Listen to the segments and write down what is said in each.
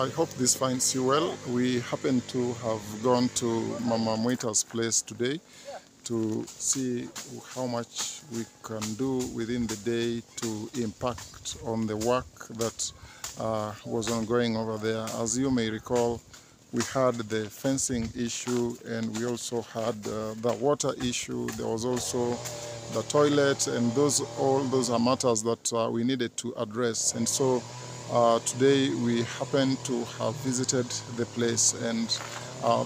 I hope this finds you well. We happen to have gone to Mama Mwita's place today to see how much we can do within the day to impact on the work that was ongoing over there. As you may recall, we had the fencing issue and we also had the water issue. There was also the toilet, and all those are matters that we needed to address. And so today we happen to have visited the place, and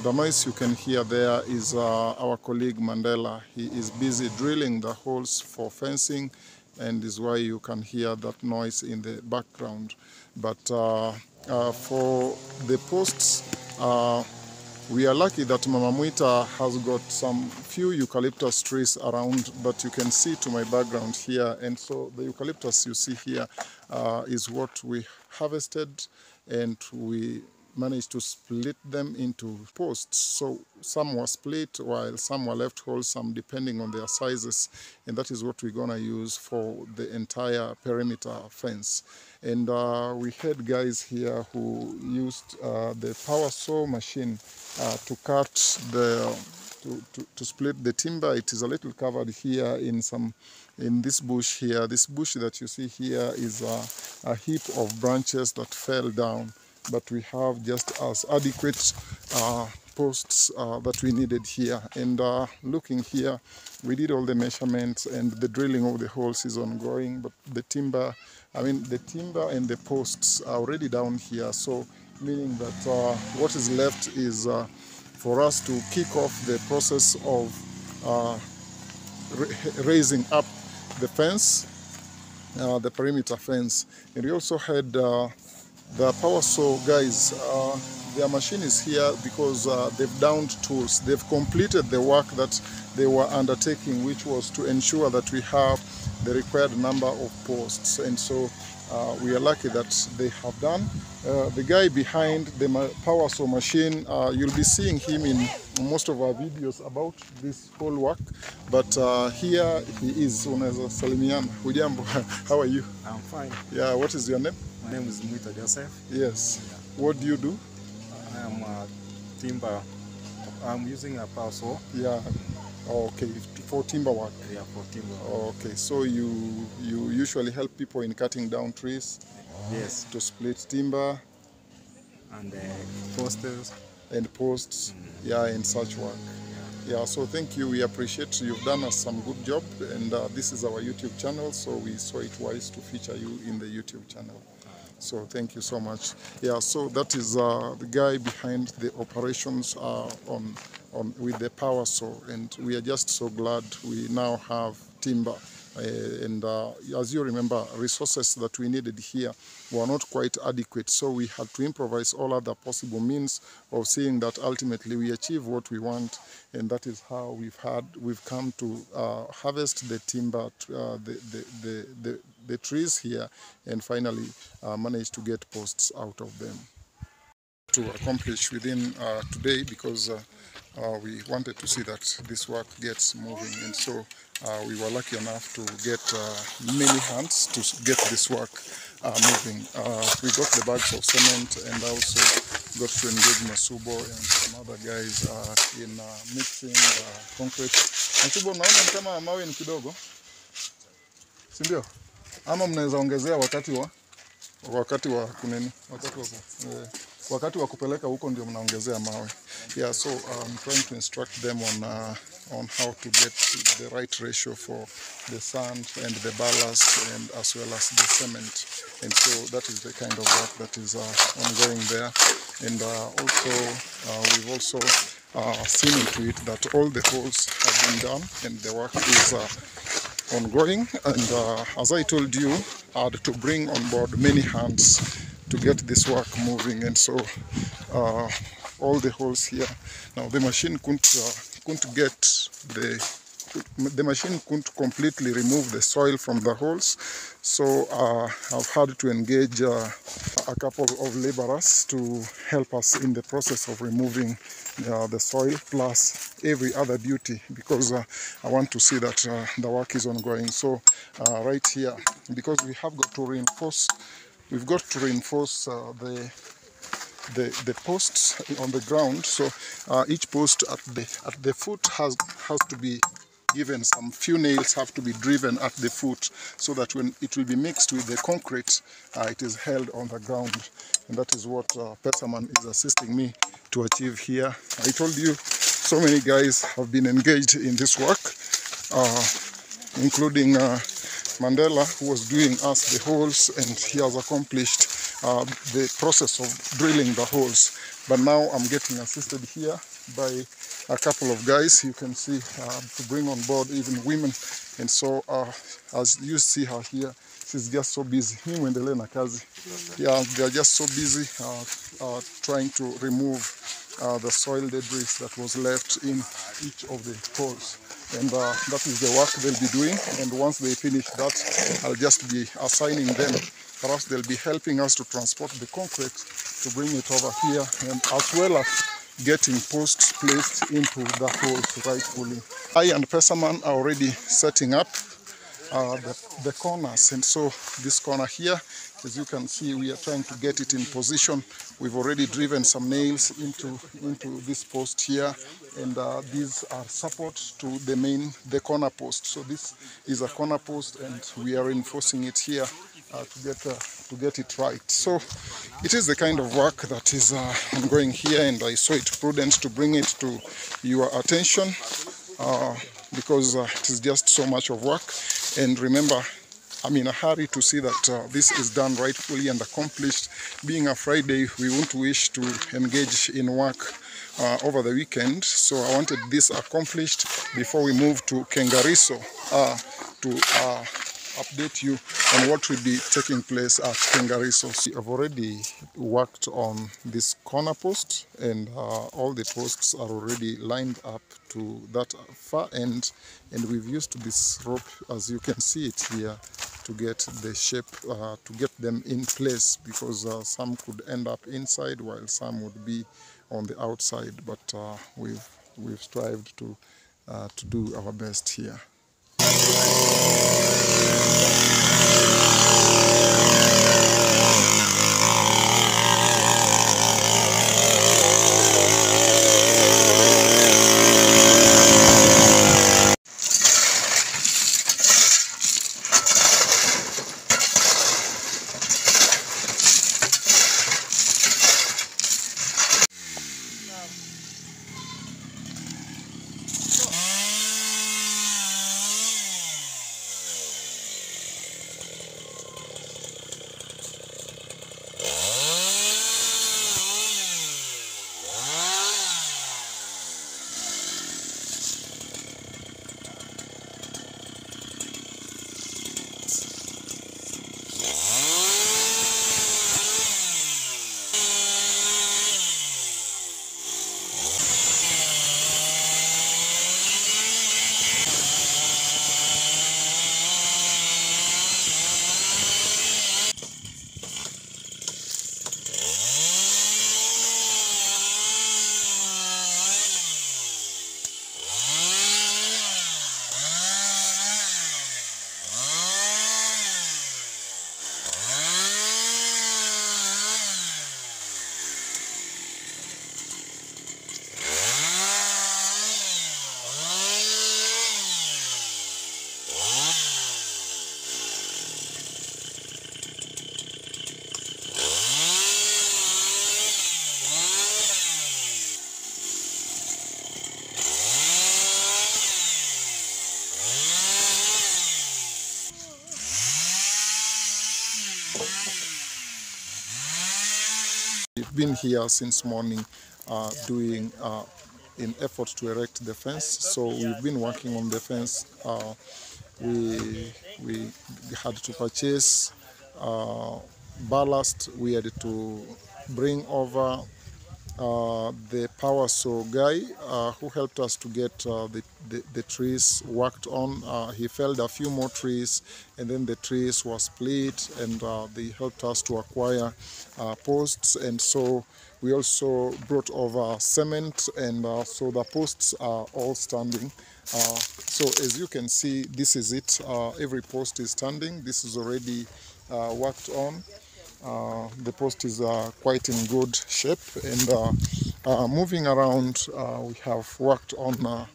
the noise you can hear there is our colleague Mandela. He is busy drilling the holes for fencing, and is why you can hear that noise in the background. But for the posts, we are lucky that Mama Mwita has got some few eucalyptus trees around, but you can see to my background here. And so the eucalyptus you see here is what we harvested, and we managed to split them into posts. So some were split while some were left whole, some depending on their sizes, and that is what we're gonna use for the entire perimeter fence. And we had guys here who used the power saw machine to cut to split the timber. It is a little covered here in this bush here. This bush that you see here is a heap of branches that fell down, but we have just as adequate posts that we needed here. And looking here, we did all the measurements, and the drilling of the holes is ongoing, but the timber and the posts are already down here, so meaning that what is left is for us to kick off the process of raising up the fence, the perimeter fence. And we also had the power saw guys. Their machine is here because they've downed tools. They've completed the work that they were undertaking, which was to ensure that we have the required number of posts. And so we are lucky that they have done. The guy behind the power saw machine, you'll be seeing him in most of our videos about this whole work. But here he is. Unaweza salimiana. Hujambo? How are you? I'm fine. Yeah, what is your name? My name is Mwita Joseph. Yes. Yeah. What do you do? I am a timber. I'm using a power saw. Yeah. Okay, for timber work. Yeah, for timber. Okay, so you usually help people in cutting down trees? Yes. To split timber? And posters. And posts, yeah, and such work. Yeah, so thank you. We appreciate you've done us some good job, and this is our YouTube channel, so we saw it wise to feature you in the YouTube channel. So thank you so much. Yeah, so that is the guy behind the operations with the power saw, and we are just so glad we now have timber. And as you remember, resources that we needed here were not quite adequate, so we had to improvise all other possible means of seeing that ultimately we achieve what we want, and that is how we've come to harvest the timber, the trees here, and finally manage to get posts out of them. To accomplish within today, because we wanted to see that this work gets moving, and so we were lucky enough to get many hands to get this work moving. We got the bags of cement, and also got to engage Masubo and some other guys in mixing concrete. Masubo, naona kama mawe ni kidogo, si ndio? Ama mnaweza ongezea wakati wa kunini, wakati wa kupeleka huko ndio mnaongezea mawe. Yeah, so I'm trying to instruct them on how to get the right ratio for the sand and the ballast, and as well as the cement. And so that is the kind of work that is ongoing there. And also we've also seen to it that all the holes have been done, and the work is ongoing. And as I told you, I had to bring on board many hands to get this work moving, and so all the holes here. Now the machine couldn't get the machine couldn't completely remove the soil from the holes, so I've had to engage a couple of laborers to help us in the process of removing the soil, plus every other duty, because I want to see that the work is ongoing. So right here, because we have got to reinforce, we've got to reinforce the posts on the ground. So each post at the foot has to be given, some few nails have to be driven at the foot, so that when it will be mixed with the concrete, it is held on the ground. And that is what Pesaman is assisting me to achieve here. I told you so many guys have been engaged in this work, including Mandela, who was doing us the holes, and he has accomplished the process of drilling the holes. But now I'm getting assisted here by a couple of guys, you can see, to bring on board even women. And so as you see her here, she's just so busy. Yeah, they are just so busy trying to remove the soil debris that was left in each of the holes. And that is the work they'll be doing. And once they finish that, I'll just be assigning them. Perhaps they'll be helping us to transport the concrete to bring it over here, and as well as getting posts placed into the holes rightfully. I and Pesaman are already setting up the corners, and so this corner here, as you can see, we are trying to get it in position. We've already driven some nails into this post here, and these are support to the corner post. So this is a corner post, and we are reinforcing it here to get it right. So it is the kind of work that is ongoing here, and I saw it prudent to bring it to your attention because it is just so much of work. And remember, I'm in a hurry to see that this is done rightfully and accomplished. Being a Friday, we won't wish to engage in work over the weekend, so I wanted this accomplished before we move to Kengariso to update you on what will be taking place at Kengariso. I've already worked on this corner post, and all the posts are already lined up to that far end, and we've used this rope, as you can see it here, to get the shape, to get them in place, because some could end up inside while some would be on the outside, but we've strived to do our best here. We've been here since morning doing in effort to erect the fence. So we've been working on the fence. We had to purchase ballast. We had to bring over the power saw guy who helped us to get the trees worked on. He felled a few more trees, and then the trees were split, and they helped us to acquire posts. And so we also brought over cement, and so the posts are all standing. So as you can see, this is it. Every post is standing. This is already worked on. The post is quite in good shape, and moving around, we have worked on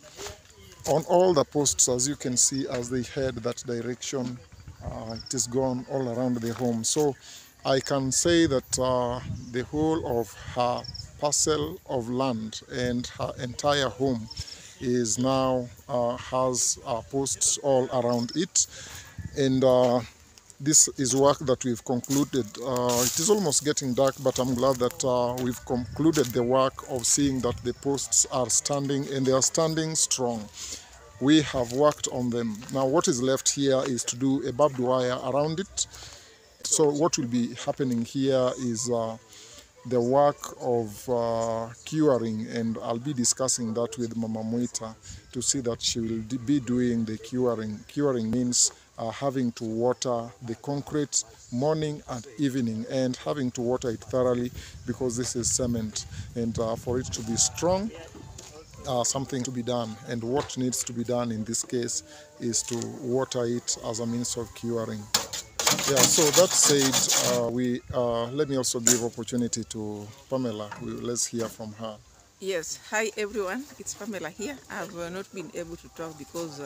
all the posts, as you can see, as they head that direction. It is gone all around the home. So I can say that the whole of her parcel of land and her entire home is now has posts all around it. And this is work that we've concluded. It is almost getting dark, but I'm glad that we've concluded the work of seeing that the posts are standing, and they are standing strong. We have worked on them. Now what is left here is to do a barbed wire around it. So what will be happening here is the work of curing, and I'll be discussing that with Mama Mwita to see that she will be doing the curing. Curing means having to water the concrete morning and evening, and having to water it thoroughly because this is cement, and for it to be strong, something to be done. And what needs to be done in this case is to water it as a means of curing. Yeah, so that said, let me also give opportunity to Pamela. Let's hear from her. Yes, hi everyone, it's Pamela here. I've not been able to talk because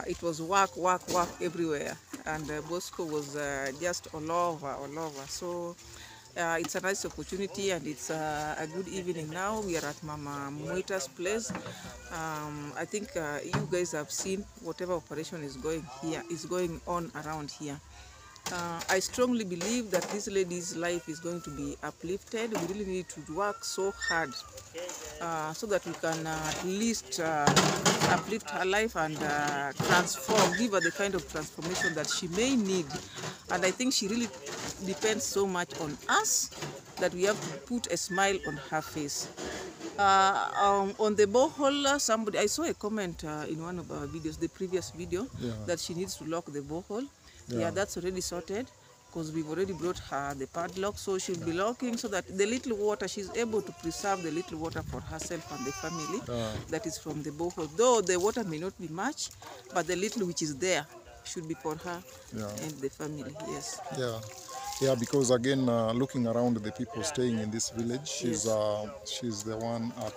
it was work everywhere, and Bosco was just all over. So it's a nice opportunity, and it's a good evening now. We are at Mama Mwita's place. I think you guys have seen whatever operation is going on around here. I strongly believe that this lady's life is going to be uplifted. We really need to work so hard so that we can at least uplift her life and give her the kind of transformation that she may need. And I think she really depends so much on us that we have to put a smile on her face. On the borehole, I saw a comment in one of our videos, the previous video, that she needs to lock the borehole. Yeah, that's already sorted because we've already brought her the padlock, so she'll be locking so that the little water, she's able to preserve the little water for herself and the family that is from the borehole. Though the water may not be much, but the little which is there should be for her and the family, yes. Yeah, because again, looking around the people staying in this village, she's the one at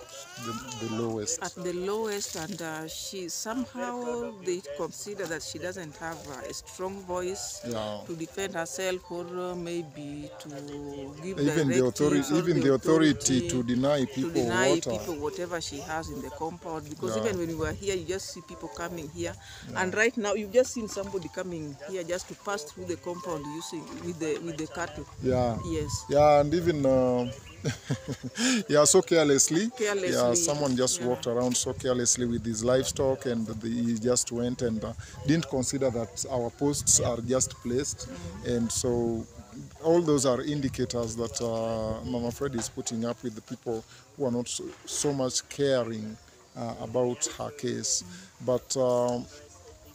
the lowest. At the lowest, and she somehow, they consider that she doesn't have a strong voice to defend herself, or maybe to give even the authority to deny people whatever she has in the compound. Because even when we were here, you just see people coming here, and right now you've just seen somebody coming here just to pass through the compound using with the cattle. And even so carelessly. Someone just walked around so carelessly with his livestock, and he just went and didn't consider that our posts are just placed. And so all those are indicators that Mama Fred is putting up with the people who are not so much caring about her case. But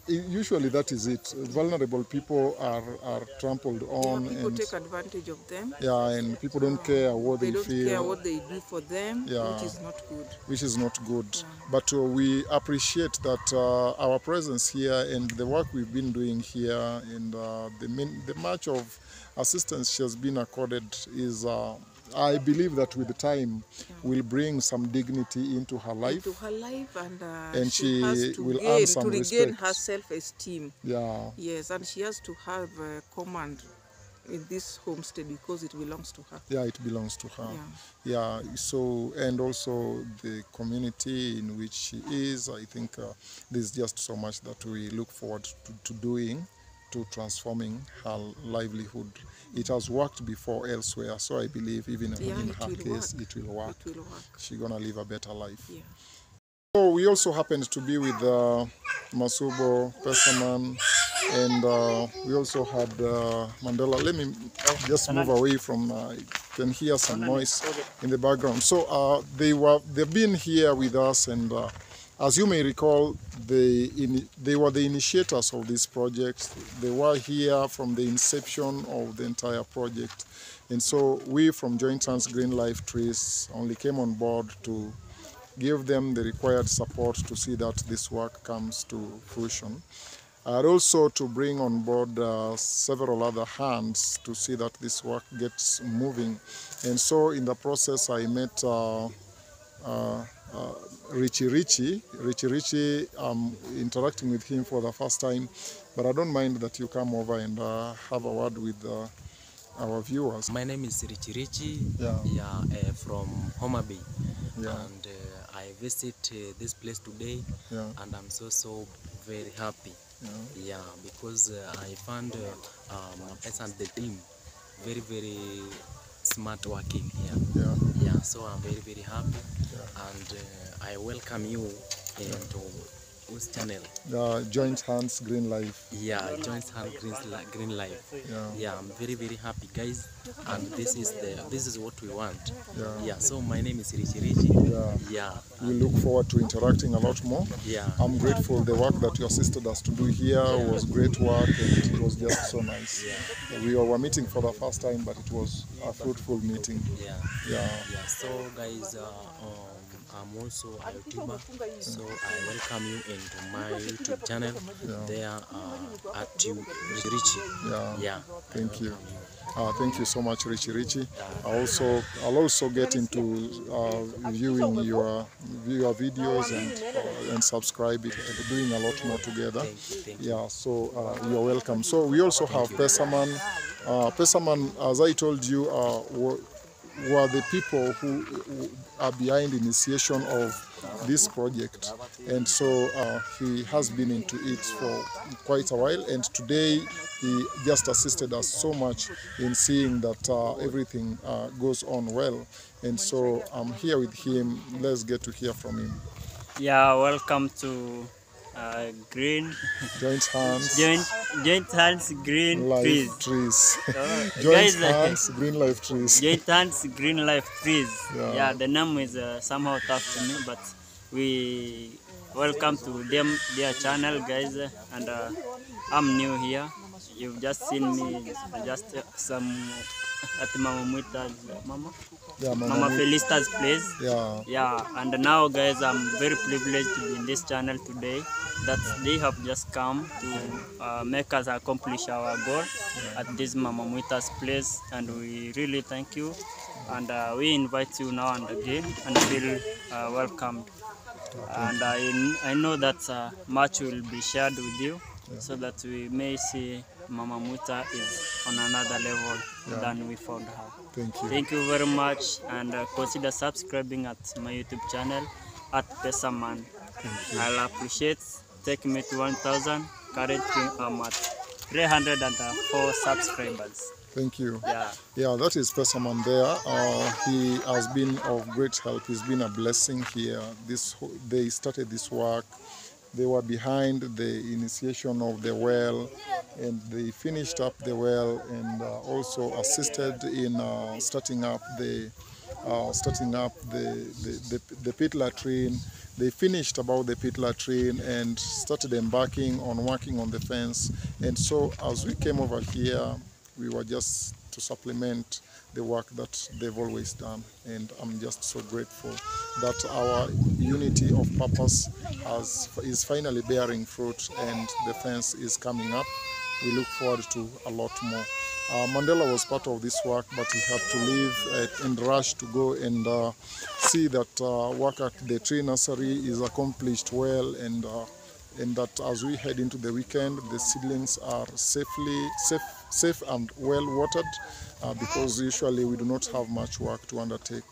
usually that is it. Vulnerable people are trampled on. People take advantage of them. And people don't care what they feel. They don't care what they do for them, which is not good. Which is not good. But we appreciate that our presence here and the work we've been doing here, and the much of assistance she has been accorded is I believe that with the time will bring some dignity into her life. And she will earn some respect. To regain her self-esteem. Yes, and she has to have command in this homestead because it belongs to her. It belongs to her. So, and also the community in which she is, I think there's just so much that we look forward to doing, to transforming her livelihood. It has worked before elsewhere, so I believe even in her case it will work. She's gonna live a better life. So we also happened to be with Masubo, Pesaman, and we also had Mandela. Let me just move away from, you can hear some noise in the background. So they've been here with us, and as you may recall, they were the initiators of this project. They were here from the inception of the entire project. And so we from Joint Hands Green Life Trees only came on board to give them the required support to see that this work comes to fruition. and also to bring on board several other hands to see that this work gets moving. And so in the process I met Richie. I'm interacting with him for the first time, but I don't mind that you come over and have a word with our viewers. My name is Richie. Yeah. From Homa Bay. Yeah. And I visit this place today, Yeah. and I'm so very happy. Yeah. Because I found us and the team very smart working here. Yeah. So I'm very happy, and I welcome you into whose channel? Joint Hands Green Life. Joint Hands Green Life. I'm very happy, guys, and this is what we want. So my name is Richie. We look forward to interacting a lot more. I'm grateful. The work that you assisted us to do here was great work, and it was just so nice. We were meeting for the first time, but it was a fruitful meeting. So guys, I'm also a YouTuber, so I welcome you into my YouTube channel. There at you, Richie. Thank you. Thank you so much, Richie. I'll also get into viewing your videos and subscribe it, and doing a lot more together. So you're welcome. So we also have Pesaman. Pesaman, as I told you, were the people who are behind the initiation of this project, and so he has been into it for quite a while, and today he just assisted us so much in seeing that everything goes on well, and so I'm here with him. Let's get to hear from him. Welcome to Joint Hands Green Life Trees. Joint Hands Green Life Trees. Joint Hands Green Life Trees. The name is somehow tough to me, but we welcome to their channel, guys, and I'm new here. You've just seen me just some at Mama Mwita's Mama Felicitas place. And now, guys, I'm very privileged to be in this channel today, that they have just come to make us accomplish our goal at this Mama Mwita's place, and we really thank you, and we invite you now and again, and feel welcomed. And I know that much will be shared with you, so that we may see Mama Mwita is on another level than we found her. Thank you. Thank you very much, and consider subscribing at my YouTube channel at Pesaman. I'll appreciate. Take me to 1,000. Currently I'm at 304 subscribers. Thank you. That is Pesaman there. He has been of great help. He's been a blessing here. They started this work. They were behind the initiation of the well, and they finished up the well, and also assisted in starting up the pit latrine. They finished about the pit latrine and started embarking on working on the fence. And so as we came over here, we were just to supplement the work that they've always done, and I'm just so grateful that our unity of purpose is finally bearing fruit, and the fence is coming up. We look forward to a lot more. Mandela was part of this work, but he had to leave and rush to go and see that work at the tree nursery is accomplished well, and that as we head into the weekend, the seedlings are safe and well watered, because usually we do not have much work to undertake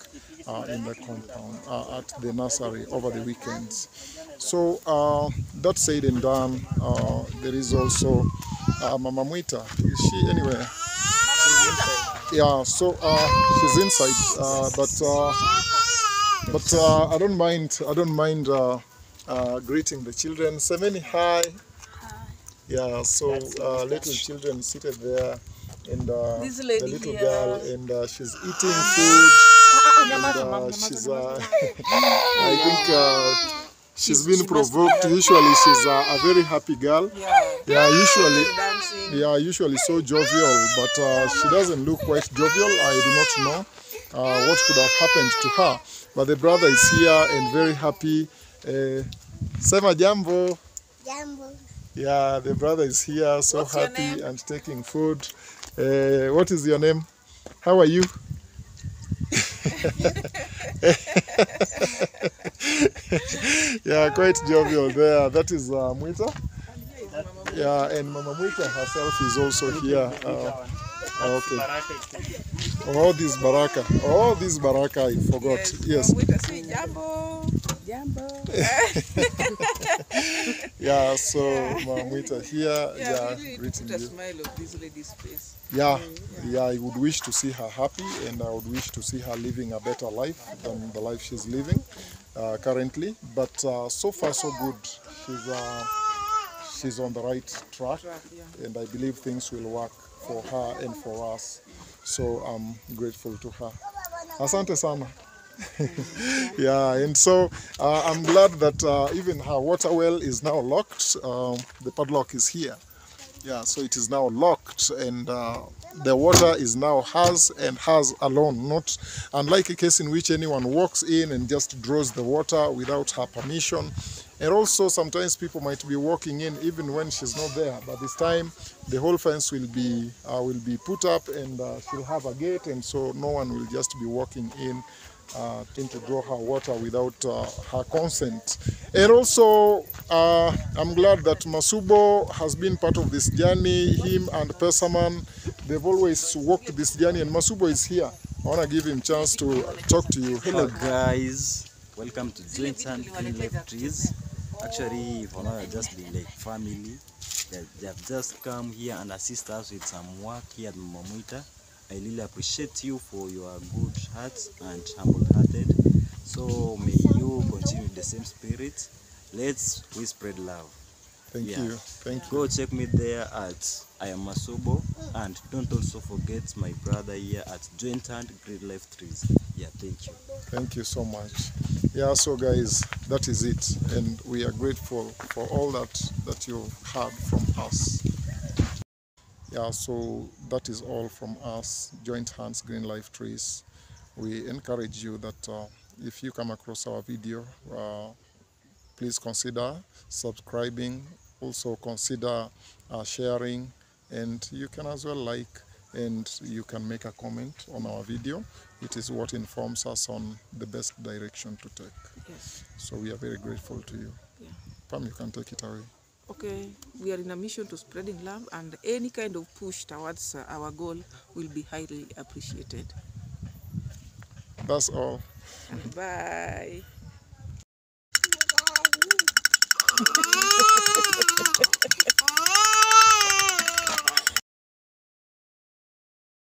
in the compound at the nursery over the weekends. So that said and done, there is also Mama Mwita. Is she anywhere? So she's inside, but I don't mind greeting the children. Semeni, hi. So little children seated there, and the little girl, and she's eating food, and she's I think she's been provoked. Usually she's a very happy girl. Usually so jovial, but she doesn't look quite jovial. I do not know what could have happened to her, but the brother is here and very happy. Sema jambo. Jambo. Yeah, the brother is here, so What's your happy name? and taking food. What is your name? How are you? Yeah, quite jovial there. That is Mwita. Yeah, and Mama Mwita herself is also here. Okay. Oh, this Baraka. Oh, this Baraka, I forgot. Yes. Mama Mwita, say jambo. Jambo. Yeah, so Mama Mwita here. Yeah, really greeting put a you. smile of this lady's face. Yeah, I would wish to see her happy, and I would wish to see her living a better life than the life she's living currently. But so far, so good. She's on the right track, and I believe things will work for her and for us. So I'm grateful to her. Asante sana. Yeah, and so I'm glad that even her water well is now locked. The padlock is here. Yeah, so it is now locked, and the water is now hers and hers alone, not unlike a case in which anyone walks in and just draws the water without her permission. And also sometimes people might be walking in even when she's not there, but this time the whole fence will be put up, and she'll have a gate, and so no one will just be walking in trying to draw her water without her consent. And also, I'm glad that Masubo has been part of this journey. Him and Pesaman, they've always walked this journey, and Masubo is here. I want to give him a chance to talk to you. Hello guys, welcome to Joint Hand Green Life Trees. Actually, for now, I've just been like family. They have just come here and assist us with some work here at Mama Mwita. I really appreciate you for your good hearts and humble-hearted. So may you continue with the same spirit. We spread love. Thank you. Thank you. Go check me there at I am Masubo, and don't also forget my brother here at Joint Hand Green Life Trees. Yeah, thank you. Thank you so much. Yeah, so guys, that is it, and we are grateful for all that you've heard from us. Yeah, so that is all from us, Joint Hands Green Life Trees. We encourage you that if you come across our video, please consider subscribing, also consider sharing, and you can as well like, and you can make a comment on our video. It is what informs us on the best direction to take. Yes. So we are very grateful to you. Yeah. Pam, you can take it away. Okay, we are in a mission to spreading love, and any kind of push towards our goal will be highly appreciated. That's all. Bye.